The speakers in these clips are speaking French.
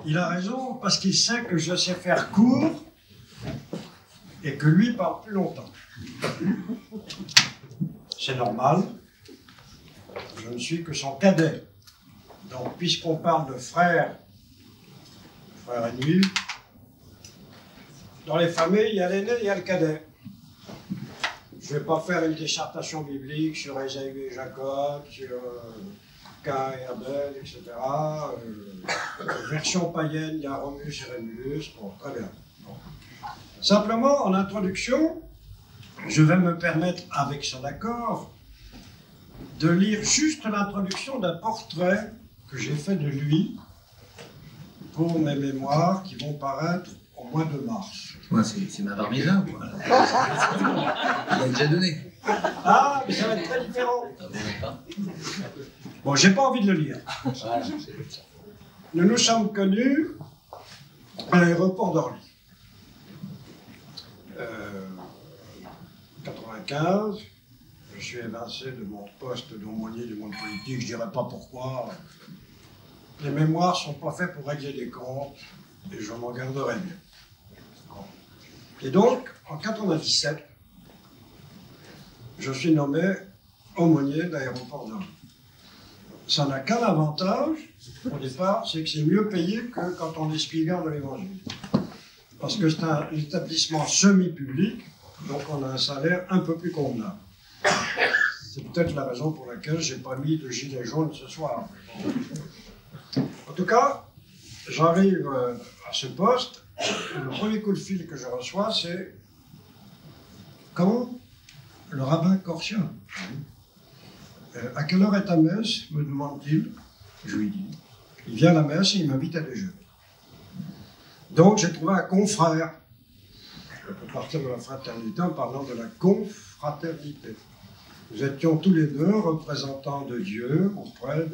Il a raison parce qu'il sait que je sais faire court et que lui parle plus longtemps. C'est normal. Je ne suis que son cadet. Donc, puisqu'on parle de frère ennemi, dans les familles, il y a l'aîné, il y a le cadet. Je ne vais pas faire une dissertation biblique sur Ésaü et Jacob, sur Caïn et Abel, etc. Version païenne, il y a Romulus et Rémulus. Bon, très bien. Bon. Simplement, en introduction, je vais me permettre, avec son accord, de lire juste l'introduction d'un portrait que j'ai fait de lui pour mes mémoires qui vont paraître au mois de mars. Ouais, c'est ma bar mitzvah, quoi. Il a déjà donné. Ah, mais ça va être très différent. Bon, j'ai pas envie de le lire. Nous nous sommes connus à l'aéroport d'Orly. 95, je suis évincé de mon poste d'aumônier du monde politique, je dirais pas pourquoi. Les mémoires sont pas faites pour régler des comptes, et je m'en garderai bien. Et donc, en 97, je suis nommé aumônier de l'aéroport d'Orly. Ça n'a qu'un avantage, au départ, c'est que c'est mieux payé que quand on est speaker de l'Évangile. Parce que c'est un établissement semi-public, donc on a un salaire un peu plus convenable. C'est peut-être la raison pour laquelle je n'ai pas mis de gilet jaune ce soir. En tout cas, j'arrive à ce poste, et le premier coup de fil que je reçois, c'est quand le rabbin Korsia, à quelle heure est ta messe, me demande-t-il. Je lui dis. Il vient à la messe et il m'invite à déjeuner. Donc j'ai trouvé un confrère. Je peux partir de la fraternité en parlant de la confraternité. Nous étions tous les deux représentants de Dieu auprès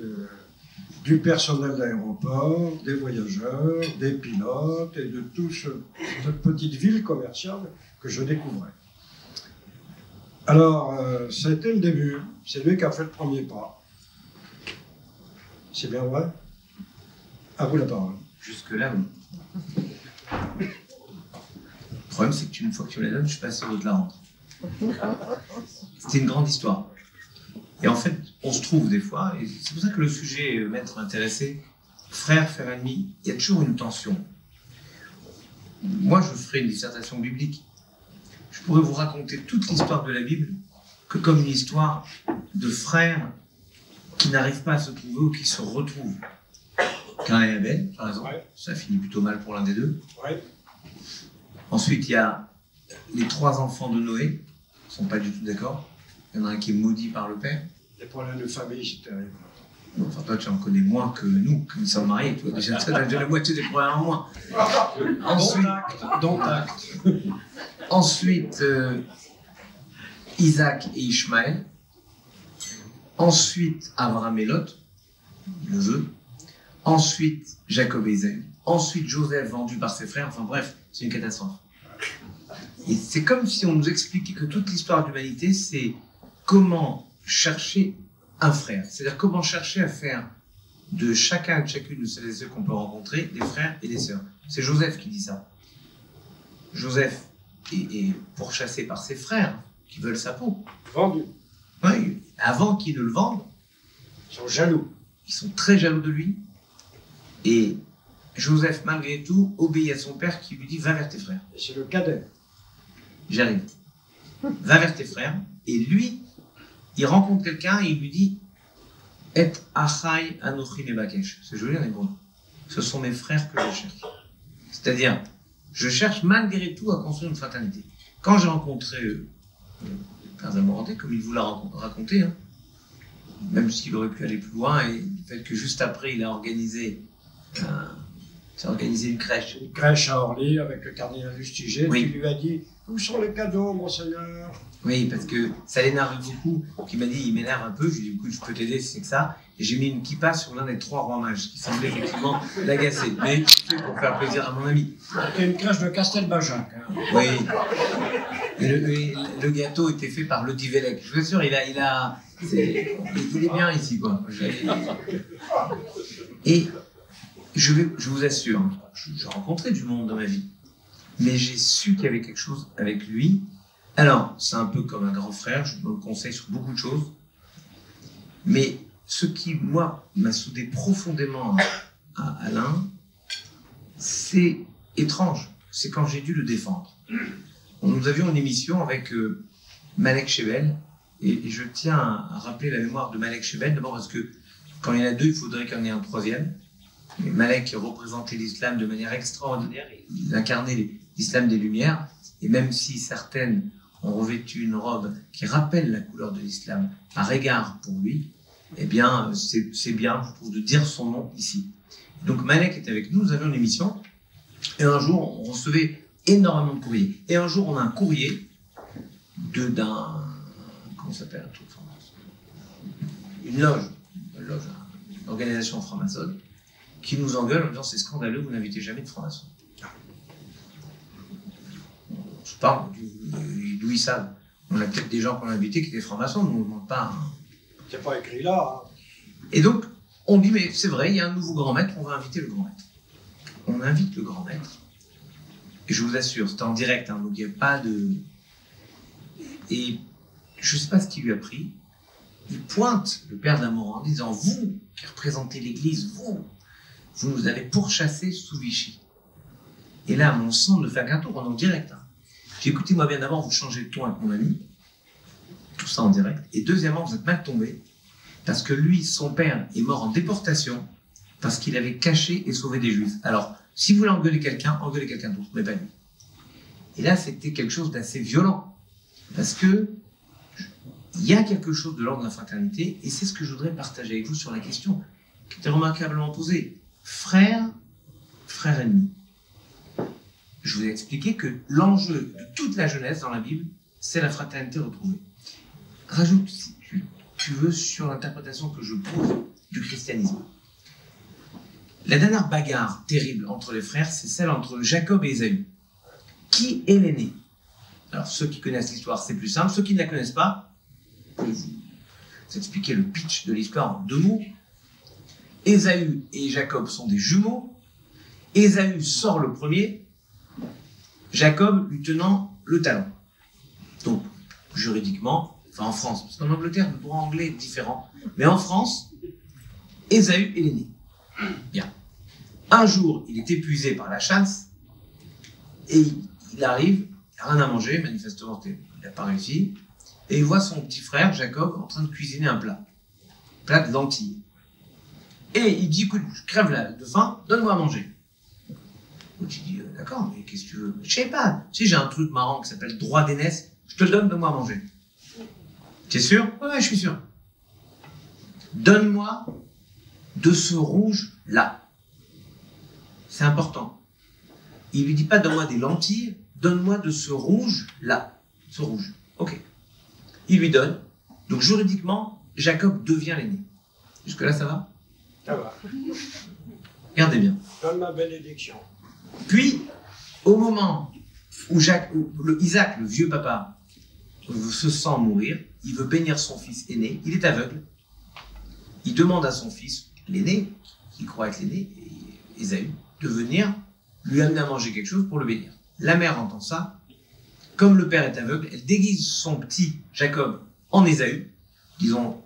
du personnel d'aéroport, des voyageurs, des pilotes et de toute cette petite ville commerciale que je découvrais. Alors, ça a été le début. C'est lui qui a fait le premier pas. C'est bien vrai? À vous la parole. Jusque-là, oui. Le problème, c'est que une fois que tu me la donnes, je suis passé au de la rendre. C'était une grande histoire. Et en fait, on se trouve des fois, et c'est pour ça que le sujet m'être intéressé, frère, frère ennemi, il y a toujours une tension. Moi, je ferai une dissertation biblique. Je pourrais vous raconter toute l'histoire de la Bible que comme une histoire de frères qui n'arrivent pas à se trouver ou qui se retrouvent. Caïn et Abel, par exemple, ouais. Ça finit plutôt mal pour l'un des deux. Ouais. Ensuite, il y a les 3 enfants de Noé, ils ne sont pas du tout d'accord. Il y en a un qui est maudit par le père. Les problèmes de famille, c'est terrible. Enfin, toi, tu en connais moins que nous, que nous sommes mariés. Toi, déjà, tu as déjà la moitié des problèmes en moins. Ensuite, dont acte. Ensuite, Isaac et Ishmaël. Ensuite, Abraham et Lot, neveu. Ensuite, Jacob et Ésaü. Ensuite, Joseph vendu par ses frères. Enfin bref, c'est une catastrophe. Et c'est comme si on nous expliquait que toute l'histoire de l'humanité, c'est comment chercher un frère. C'est-à-dire comment chercher à faire de chacun et de chacune de celles et ceux qu'on peut rencontrer des frères et des sœurs. C'est Joseph qui dit ça. Joseph est pourchassé par ses frères qui veulent sa peau. Vendu. Oui, avant qu'ils ne le vendent. Ils sont jaloux. Ils sont très jaloux de lui. Et Joseph, malgré tout, obéit à son père qui lui dit « Va vers tes frères. » Et c'est le cadet. J'arrive. Va vers tes frères. Et lui, il rencontre quelqu'un et il lui dit « Et achai anochi nebakesh » C'est joli en hébreu. Ce sont mes frères que je cherche. C'est-à-dire, je cherche malgré tout à construire une fraternité. Quand j'ai rencontré le père Zamoranté, comme il vous l'a raconté, hein, même s'il aurait pu aller plus loin, et le fait que juste après, il a organisé une crèche. Une crèche à Orly avec le cardinal Lustiger, oui. Qui lui a dit « Où sont les cadeaux, monseigneur ?» Oui, parce que ça l'énerve beaucoup. Qui m'a dit, il m'énerve un peu. Je lui ai dit, écoute, je peux t'aider si c'est que ça. Et j'ai mis une kippa sur l'un des 3 rois mages, qui semblait effectivement l'agacer. Mais c'est pour faire plaisir à mon ami. C'était une crèche de Castelbajac. Hein. Oui. Et le gâteau était fait par Lodi Vélec. Je vous assure, il est bien ici, quoi. Et je vous assure, j'ai rencontré du monde dans ma vie, mais j'ai su qu'il y avait quelque chose avec lui. Alors, c'est un peu comme un grand frère, je me conseille sur beaucoup de choses, mais ce qui, moi, m'a soudé profondément à Alain, c'est étrange, c'est quand j'ai dû le défendre. Nous avions une émission avec Malek Chebel, et je tiens à rappeler la mémoire de Malek Chebel, d'abord parce que quand il y en a deux, il faudrait qu'il y en ait un troisième. Et Malek représentait l'islam de manière extraordinaire, il incarnait l'islam des Lumières, et même si certaines ont revêtu une robe qui rappelle la couleur de l'islam par égard pour lui, eh bien, c'est bien, je trouve, de dire son nom ici. Donc Malek était avec nous, nous avions une émission, et un jour, on recevait énormément de courriers. Et un jour, on a un courrier d'un... Comment ça s'appelle un truc franc-maçon ? Une loge, une organisation franc-maçonne, qui nous engueule en disant c'est scandaleux, vous n'invitez jamais de franc-maçon. Je parle d'où ils savent. On a peut-être des gens qu'on a invités qui étaient francs-maçons, on ne nous demande pas. Hein. C'est pas écrit là. Hein. Et donc, on dit mais c'est vrai, il y a un nouveau grand maître, on va inviter le grand maître. On invite le grand maître. Et je vous assure, c'était en direct, hein, donc il n'y a pas de... Et je ne sais pas ce qui lui a pris. Il pointe le père d'Amoran en disant « Vous, qui représentez l'Église, vous nous avez pourchassés sous Vichy. » Et là, mon sang me fait qu'un tour, on est en direct. Hein. J'ai écouté, moi, bien d'abord, vous changez de ton avec mon ami. Tout ça en direct. Et deuxièmement, vous êtes mal tombé. Parce que lui, son père, est mort en déportation parce qu'il avait caché et sauvé des Juifs. Alors, si vous voulez engueuler quelqu'un d'autre, mais pas lui. Et là, c'était quelque chose d'assez violent. Parce que il y a quelque chose de l'ordre de la fraternité, et c'est ce que je voudrais partager avec vous sur la question qui était remarquablement posée. Frère ennemi. Je vous ai expliqué que l'enjeu de toute la jeunesse dans la Bible, c'est la fraternité retrouvée. Rajoute, si tu veux, sur l'interprétation que je pose du christianisme. La dernière bagarre terrible entre les frères, c'est celle entre Jacob et Ésaü. Qui est l'aîné? Alors, ceux qui connaissent l'histoire, c'est plus simple. Ceux qui ne la connaissent pas, je vais vous expliquer le pitch de l'histoire en 2 mots. Ésaü et Jacob sont des jumeaux. Ésaü sort le premier, Jacob lui tenant le talon. Donc, juridiquement, enfin en France, parce qu'en Angleterre, le droit anglais est différent, mais en France, Ésaü est l'aîné. Bien. Un jour, il est épuisé par la chasse, et il arrive, il n'a rien à manger, manifestement, il n'a pas réussi, et il voit son petit frère, Jacob, en train de cuisiner un plat de lentilles. Et il dit, écoute, je crève de faim, donne-moi à manger. L'autre, il dit, d'accord, mais qu'est-ce que tu veux? Je sais pas, tu sais, j'ai un truc marrant qui s'appelle droit d'aînesse, je te le donne, donne-moi à manger. Tu es sûr? Ouais, je suis sûr. Donne-moi de ce rouge-là. C'est important. Il lui dit pas, donne-moi des lentilles, donne-moi de ce rouge-là. Ce rouge. Ok. Il lui donne. Donc, juridiquement, Jacob devient l'aîné. Jusque-là, ça va? Ça va. Regardez bien. Donne ma bénédiction. Puis, au moment où Isaac, le vieux papa, se sent mourir, il veut bénir son fils aîné, il est aveugle, il demande à son fils, l'aîné, qui croit être l'aîné, Ésaü, de venir lui amener à manger quelque chose pour le bénir. La mère entend ça, comme le père est aveugle, elle déguise son petit Jacob en Ésaü. Disons,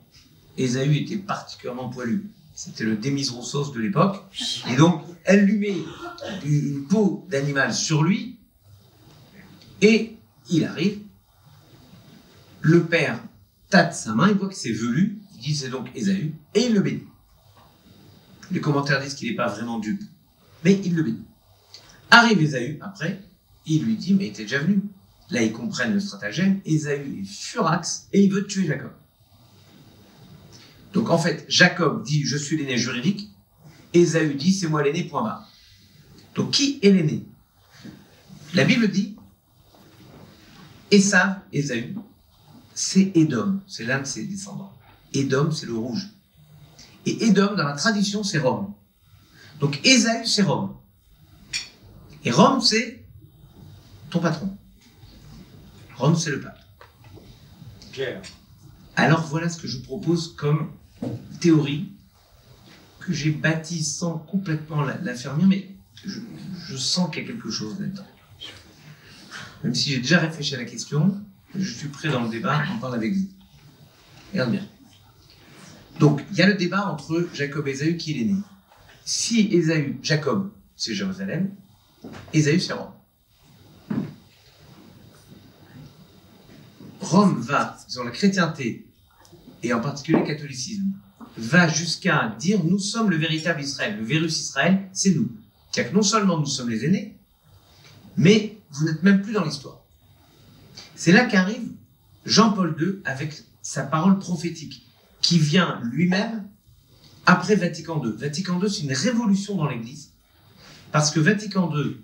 Ésaü était particulièrement poilu. C'était le Demis Roussos de l'époque. Et donc, elle lui met une peau d'animal sur lui. Et il arrive. Le père tâte sa main, il voit que c'est velu. Il dit c'est donc Ésaü. Et il le bénit. Les commentaires disent qu'il n'est pas vraiment dupe. Mais il le bénit. Arrive Ésaü après. Il lui dit mais il était déjà venu. Là, ils comprennent le stratagème. Ésaü est furax et il veut tuer Jacob. Donc en fait, Jacob dit « je suis l'aîné juridique », Ésaü dit « c'est moi l'aîné, point barre ». Donc qui est l'aîné? La Bible dit Ésaü, c'est Édom, c'est l'un de ses descendants. Édom, c'est le rouge. Et Édom, dans la tradition, c'est Rome. Donc Ésaü, c'est Rome. Et Rome, c'est ton patron. Rome, c'est le pape. Pierre. Alors voilà ce que je propose comme théorie que j'ai bâti sans complètement l'affirmer, mais je sens qu'il y a quelque chose là-dedans. Même si j'ai déjà réfléchi à la question, je suis prêt dans le débat, on parle avec vous. Regarde bien. Donc, il y a le débat entre Jacob et Ésaü, qui est l'aîné. Si Jacob, c'est Jérusalem, Ésaü, c'est Rome. Rome va, disons la chrétienté, et en particulier le catholicisme, va jusqu'à dire nous sommes le véritable Israël, le Vérus Israël, c'est nous. C'est-à-dire que non seulement nous sommes les aînés, mais vous n'êtes même plus dans l'histoire. C'est là qu'arrive Jean-Paul II avec sa parole prophétique, qui vient lui-même après Vatican II. Vatican II, c'est une révolution dans l'Église, parce que Vatican II,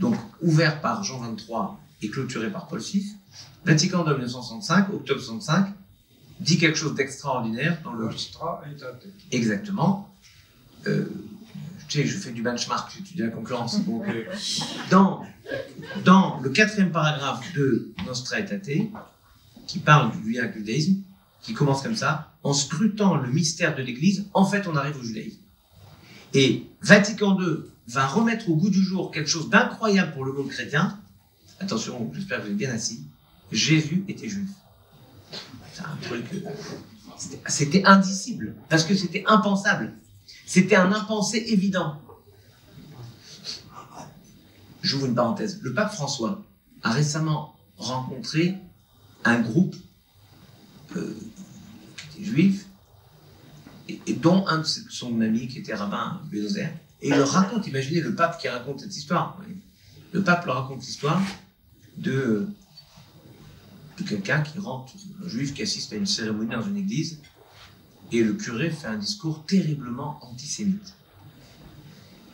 donc ouvert par Jean XXIII et clôturé par Paul VI, Vatican II 1965, octobre 65, dit quelque chose d'extraordinaire dans le... Exactement. Tu sais, je fais du benchmark, j'étudie la concurrence. Donc, dans le 4e paragraphe de Nostra Aetate, qui parle du lien avec le judaïsme, qui commence comme ça, en scrutant le mystère de l'Église, en fait, on arrive au judaïsme. Et Vatican II va remettre au goût du jour quelque chose d'incroyable pour le monde chrétien. Attention, j'espère que vous êtes bien assis. Jésus était juif. C'est un truc... C'était indicible, parce que c'était impensable. C'était un impensé évident. J'ouvre une parenthèse. Le pape François a récemment rencontré un groupe qui était juif, et dont un de son ami qui était rabbin Bénozer. Et il leur raconte, imaginez le pape qui raconte cette histoire. Le pape leur raconte l'histoire de quelqu'un qui rentre, un juif qui assiste à une cérémonie dans une église, et le curé fait un discours terriblement antisémite.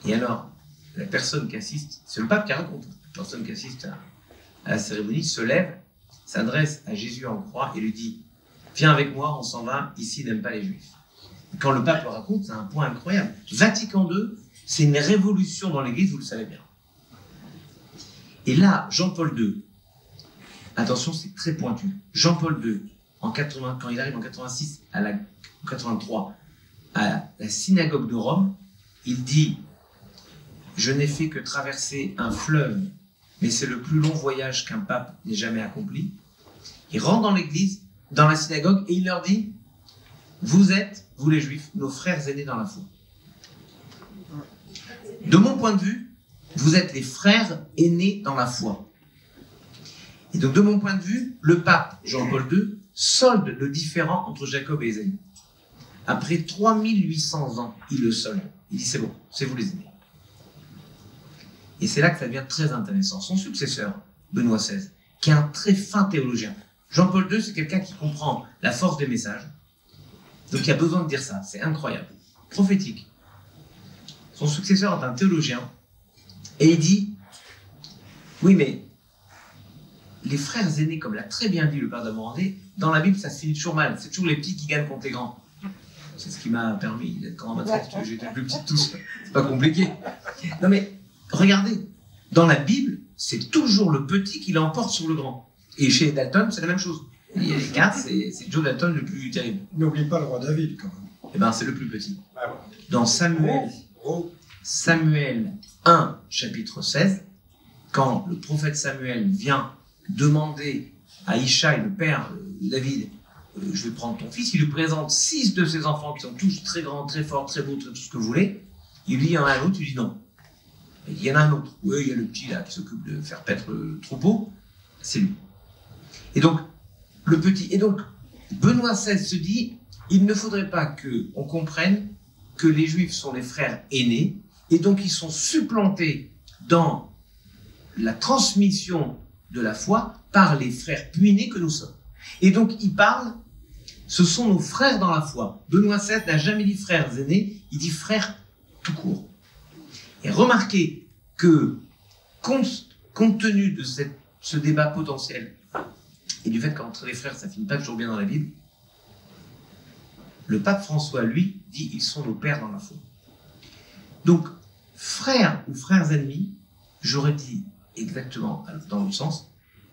Et alors, la personne qui assiste, c'est le pape qui raconte, la personne qui assiste à la cérémonie se lève, s'adresse à Jésus en croix et lui dit « Viens avec moi, on s'en va, ici n'aime pas les juifs ». Quand le pape le raconte, c'est un point incroyable. Vatican II, c'est une révolution dans l'église, vous le savez bien. Et là, Jean-Paul II, attention, c'est très pointu. Jean-Paul II, quand il arrive en 86, 83, à la synagogue de Rome, il dit « Je n'ai fait que traverser un fleuve, mais c'est le plus long voyage qu'un pape n'ait jamais accompli. » Il rentre dans l'église, dans la synagogue, et il leur dit « Vous êtes, vous les juifs, nos frères aînés dans la foi. De mon point de vue, vous êtes les frères aînés dans la foi. » Et donc, de mon point de vue, le pape Jean-Paul II solde le différend entre Jacob et Ésaü. Après 3800 ans, il le solde. Il dit, c'est bon, c'est vous les aînés. Et c'est là que ça devient très intéressant. Son successeur, Benoît XVI, qui est un très fin théologien. Jean-Paul II, c'est quelqu'un qui comprend la force des messages. Donc, il a besoin de dire ça. C'est incroyable. Prophétique. Son successeur est un théologien. Et il dit, oui, mais les frères aînés, comme l'a très bien dit le père d'Amorandé, dans la Bible, ça se finit toujours mal. C'est toujours les petits qui gagnent contre les grands. C'est ce qui m'a permis d'être grand maître, parce que j'étais plus petit de tous. C'est pas compliqué. Non mais, regardez, dans la Bible, c'est toujours le petit qui l'emporte sur le grand. Et chez Dalton, c'est la même chose. Il y a les quatre, c'est Joe Dalton le plus terrible. N'oublie pas le roi David, quand même. Eh bien, c'est le plus petit. Dans Samuel 1, chapitre 16, quand le prophète Samuel vient demander à Ishaï, le père David, je vais prendre ton fils, il lui présente 6 de ses enfants qui sont tous très grands, très forts, très beaux, tout ce que vous voulez. Il lui dit, il y en a un autre, il dit non. Il y en a un autre. Oui, il y a le petit là qui s'occupe de faire paître le troupeau. C'est lui. Et donc, le petit. Et donc, Benoît XVI se dit, il ne faudrait pas qu'on comprenne que les Juifs sont les frères aînés, et donc ils sont supplantés dans la transmission de la foi par les frères puinés que nous sommes. Et donc, il parle, ce sont nos frères dans la foi. Benoît XVI n'a jamais dit frères aînés, il dit frères tout court. Et remarquez que, compte tenu de ce débat potentiel, et du fait qu'entre les frères, ça finit pas toujours bien dans la Bible, le pape François, lui, dit ils sont nos pères dans la foi. Donc, frères ou frères ennemis, j'aurais dit exactement dans l'autre sens,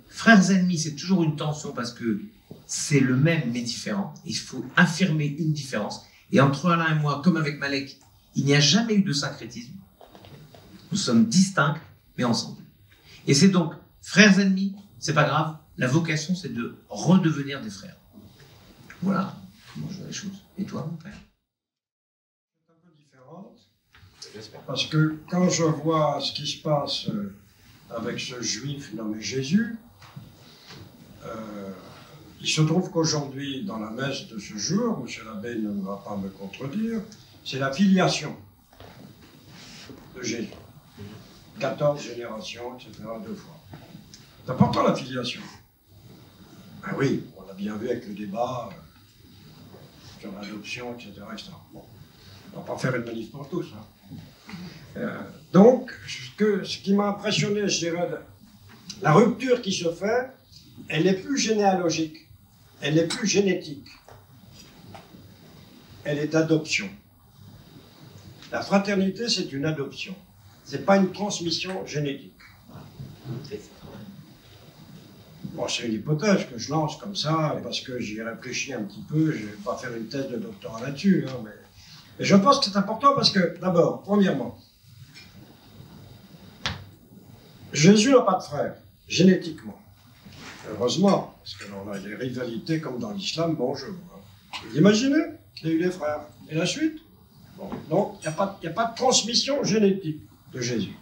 frères ennemis, c'est toujours une tension parce que c'est le même mais différent. Il faut affirmer une différence. Et entre Alain et moi, comme avec Malek, Il n'y a jamais eu de syncrétisme. Nous sommes distincts, mais ensemble. Et c'est donc, frères ennemis, c'est pas grave, la vocation, c'est de redevenir des frères. Voilà comment je vois les choses. Et toi, mon père? C'est un peu différente, parce que quand je vois ce qui se passe avec ce juif nommé Jésus, il se trouve qu'aujourd'hui, dans la messe de ce jour, M. l'abbé ne va pas me contredire, c'est la filiation de Jésus. 14 générations, etc., 2 fois. C'est important la filiation. Ben oui, on l'a bien vu avec le débat sur l'adoption, etc., etc. Bon, on ne va pas faire une manif pour tous. Donc, ce qui m'a impressionné, je dirais, la rupture qui se fait, elle n'est plus généalogique, elle n'est plus génétique, elle est d'adoption. La fraternité, c'est une adoption, ce n'est pas une transmission génétique. Bon, c'est une hypothèse que je lance comme ça, parce que j'y ai réfléchi un petit peu, je ne vais pas faire une thèse de doctorat là-dessus, hein, mais je pense que c'est important parce que, d'abord, premièrement, Jésus n'a pas de frère, génétiquement. Heureusement, parce que l'on a des rivalités comme dans l'islam, bonjour. Vous imaginez qu'il y a eu des frères. Et la suite? Bon, donc, il n'y a pas de transmission génétique de Jésus.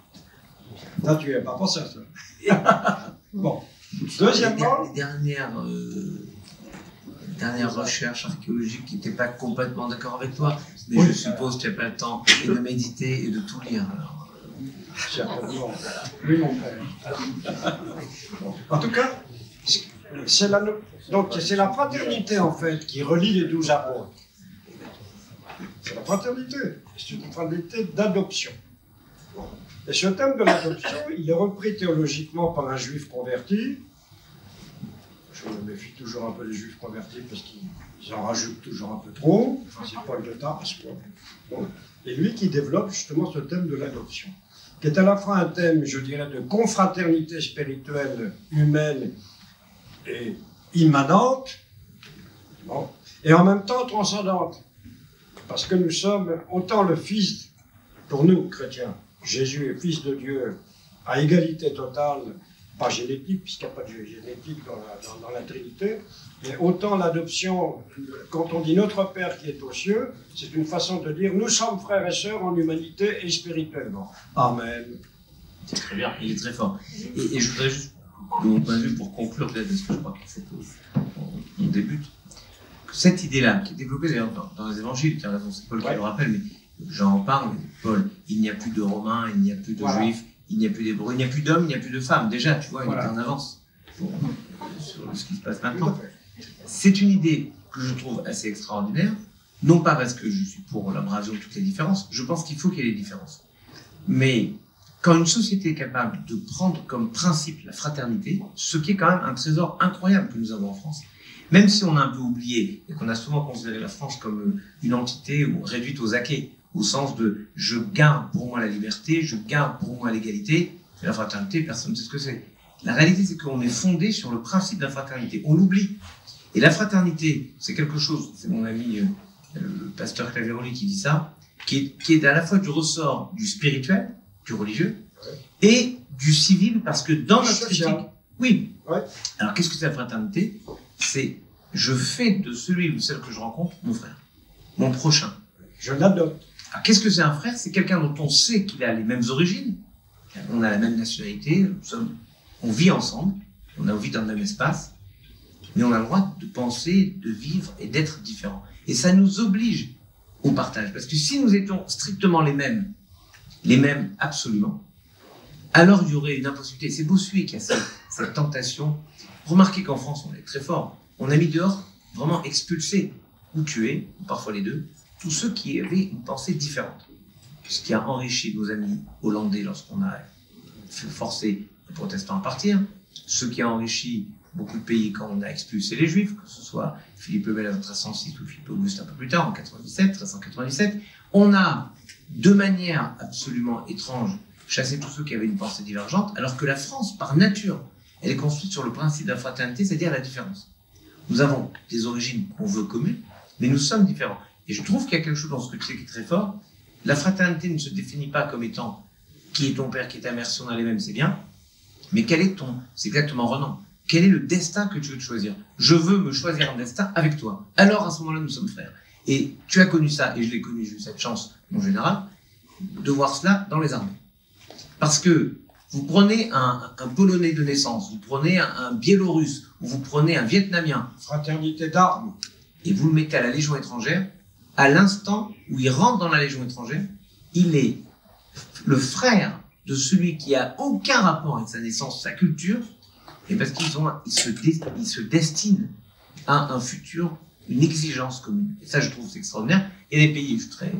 Ça, tu n'y as pas pensé à ça. Bon. Deuxièmement... Les dernières recherches archéologiques qui n'étaient pas complètement d'accord avec toi, mais oui, je suppose que tu n'as pas le temps de méditer et de tout lire. Alors. Certainement. Oui, mon père. En tout cas, c'est la fraternité, en fait, qui relie les 12 apôtres. C'est la fraternité. C'est une fraternité d'adoption. Et ce thème de l'adoption, il est repris théologiquement par un juif converti. Je me méfie toujours un peu des juifs convertis parce qu'ils en rajoutent toujours un peu trop. Enfin, c'est Paul de Tarse. Bon. Et lui qui développe justement ce thème de l'adoption, qui est à la fois un thème, je dirais, de confraternité spirituelle, humaine et immanente, bon, et en même temps transcendante. Parce que nous sommes autant le Fils, pour nous, chrétiens, Jésus est Fils de Dieu à égalité totale, pas génétique, puisqu'il n'y a pas de génétique dans la Trinité, mais autant l'adoption, quand on dit notre Père qui est aux cieux, c'est une façon de dire nous sommes frères et sœurs en humanité et spirituellement. Amen. C'est très bien, il est très fort. Et je voudrais juste, de mon point de vue, pour conclure, peut-être, parce que je crois qu'il faut qu'on débute, que cette idée-là, qui est développée d'ailleurs dans les évangiles, qui a raison, c'est Paul qui le rappelle, mais j'en parle, Paul, il n'y a plus de Romains, il n'y a plus de Juifs, il n'y a plus d'Hébreux, il n'y a plus d'hommes, il n'y a plus de femmes. Déjà, tu vois, il est en avance sur ce qui se passe maintenant. C'est une idée que je trouve assez extraordinaire, non pas parce que je suis pour l'abrasion de toutes les différences, je pense qu'il faut qu'il y ait des différences. Mais quand une société est capable de prendre comme principe la fraternité, ce qui est quand même un trésor incroyable que nous avons en France, même si on a un peu oublié et qu'on a souvent considéré la France comme une entité réduite aux acquis, au sens de « je garde pour moi la liberté, je garde pour moi l'égalité », et la fraternité, personne ne sait ce que c'est. La réalité, c'est qu'on est fondé sur le principe de la fraternité. On l'oublie. Et la fraternité, c'est quelque chose, c'est mon ami le pasteur Claveroli qui dit ça, qui est à la fois du ressort du spirituel, du religieux, et du civil, parce que dans notre éthique... Oui. Ouais. Alors, qu'est-ce que c'est la fraternité? C'est je fais de celui ou celle que je rencontre mon frère, mon prochain. Je l'adopte. Alors, qu'est-ce que c'est un frère? C'est quelqu'un dont on sait qu'il a les mêmes origines, on a la même nationalité, on vit ensemble, on a envie dans le même espace, mais on a le droit de penser, de vivre et d'être différents. Et ça nous oblige au partage. Parce que si nous étions strictement les mêmes absolument, alors il y aurait une impossibilité. C'est Bossuet qui a cette tentation. Remarquez qu'en France, on est très fort. On a mis dehors, vraiment expulsé, ou tué, ou parfois les deux, tous ceux qui avaient une pensée différente. Ce qui a enrichi nos amis hollandais lorsqu'on a forcé les protestants à partir, ce qui a enrichi beaucoup de pays quand on a expulsé les juifs, que ce soit Philippe le Bel en 1306 ou Philippe Auguste un peu plus tard, en 1397, on a, de manière absolument étrange, chassé tous ceux qui avaient une pensée divergente, alors que la France, par nature, elle est construite sur le principe de la fraternité, c'est-à-dire la différence. Nous avons des origines qu'on veut communes, mais nous sommes différents. Et je trouve qu'il y a quelque chose dans ce que tu sais qui est très fort, la fraternité ne se définit pas comme étant qui est ton père, qui est ta mère, si on a les mêmes, c'est bien. Mais quel est ton... C'est exactement Renan. Quel est le destin que tu veux te choisir? Je veux me choisir un destin avec toi. Alors, à ce moment-là, nous sommes frères. Et tu as connu ça, et je l'ai connu, j'ai eu cette chance, mon général, de voir cela dans les armées. Parce que vous prenez un Polonais de naissance, vous prenez un Biélorusse, ou vous prenez un Vietnamien. Fraternité d'armes. Et vous le mettez à la Légion étrangère, à l'instant où il rentre dans la Légion étrangère, il est le frère de celui qui a aucun rapport avec sa naissance, sa culture, et parce qu'ils se destinent à un futur, une exigence commune. Et ça, je trouve, c'est extraordinaire. Et les pays, je suis très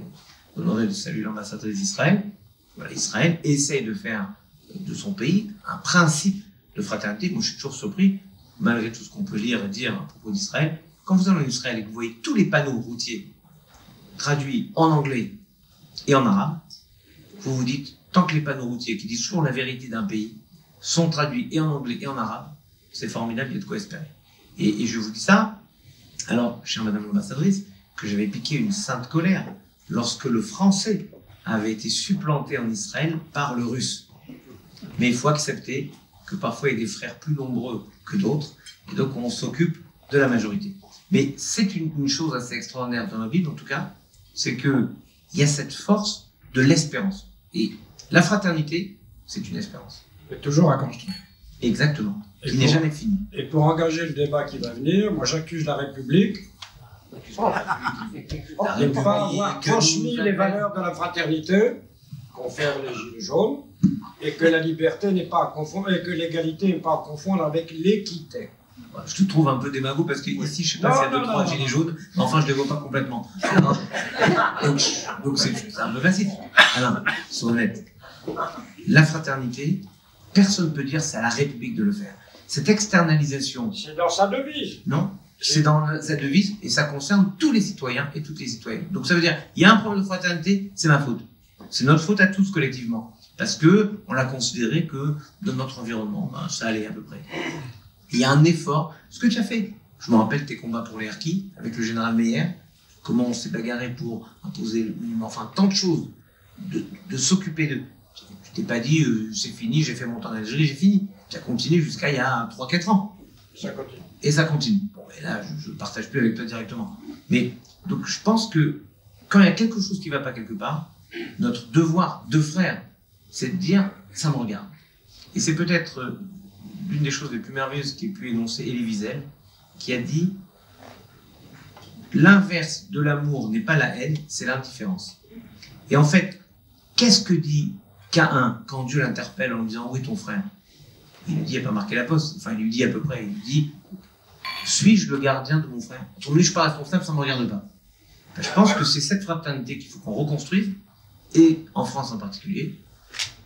honoré de saluer l'ambassadrice d'Israël. Voilà, Israël essaye de faire de son pays un principe de fraternité. Moi, je suis toujours surpris, malgré tout ce qu'on peut lire et dire à propos d'Israël. Quand vous allez en Israël et que vous voyez tous les panneaux routiers traduits en anglais et en arabe, vous vous dites, tant que les panneaux routiers qui disent toujours la vérité d'un pays sont traduits et en anglais et en arabe, c'est formidable, il y a de quoi espérer. Et je vous dis ça, alors, chère Madame l'ambassadrice, que j'avais piqué une sainte colère lorsque le français avait été supplanté en Israël par le russe. Mais il faut accepter que parfois il y a des frères plus nombreux que d'autres, et donc on s'occupe de la majorité. Mais c'est une chose assez extraordinaire dans la Bible, en tout cas, c'est qu'il y a cette force de l'espérance. Et la fraternité, c'est une espérance. Mais toujours à construire. Exactement. Qui n'est jamais fini. Et pour engager le débat qui va venir, moi j'accuse la République de ne pas avoir transmis les valeurs de la fraternité, confère les Gilets jaunes, et que la liberté n'est pas à confondre, et que l'égalité n'est pas à confondre avec l'équité. Je te trouve un peu démago parce que ici, je sais pas s'il y a 2-3 gilets jaunes, mais enfin, je les vois pas complètement. Donc c'est un peu facile. Alors, sois honnête. La fraternité, personne ne peut dire c'est à la République de le faire. Cette externalisation. C'est dans sa devise. Non, c'est dans sa devise et ça concerne tous les citoyens et toutes les citoyennes. Donc ça veut dire, il y a un problème de fraternité, c'est ma faute. C'est notre faute à tous collectivement. Parce que on l'a considéré que dans notre environnement, ben, ça allait à peu près. Il y a un effort. Ce que tu as fait, je me rappelle tes combats pour les harkis avec le général Meyer, comment on s'est bagarré pour imposer le minimum, enfin tant de choses, de s'occuper de. Tu t'es pas dit c'est fini, j'ai fait mon temps en Algérie, j'ai fini. Tu as continué jusqu'à il y a 3-4 ans. Ça continue. Et ça continue. Bon, et là, je ne partage plus avec toi directement. Mais donc je pense que quand il y a quelque chose qui ne va pas quelque part, notre devoir de frère, c'est de dire ça me regarde. Et c'est peut-être l'une des choses les plus merveilleuses qui ait pu énoncer Elie Wiesel, qui a dit l'inverse de l'amour n'est pas la haine, c'est l'indifférence. Et en fait, qu'est-ce que dit Caïn quand Dieu l'interpelle en lui disant où est ton frère? Il lui dit, il n'a pas marqué la poste, enfin il lui dit à peu près, il lui dit suis-je le gardien de mon frère? Lui, je parle responsable, ça ne me regarde pas. Ben, je pense que c'est cette fraternité qu'il faut qu'on reconstruise, et en France en particulier,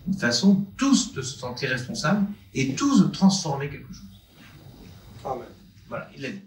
une façon tous de se sentir responsables et tous de transformer quelque chose. Amen. Voilà, il l'a dit.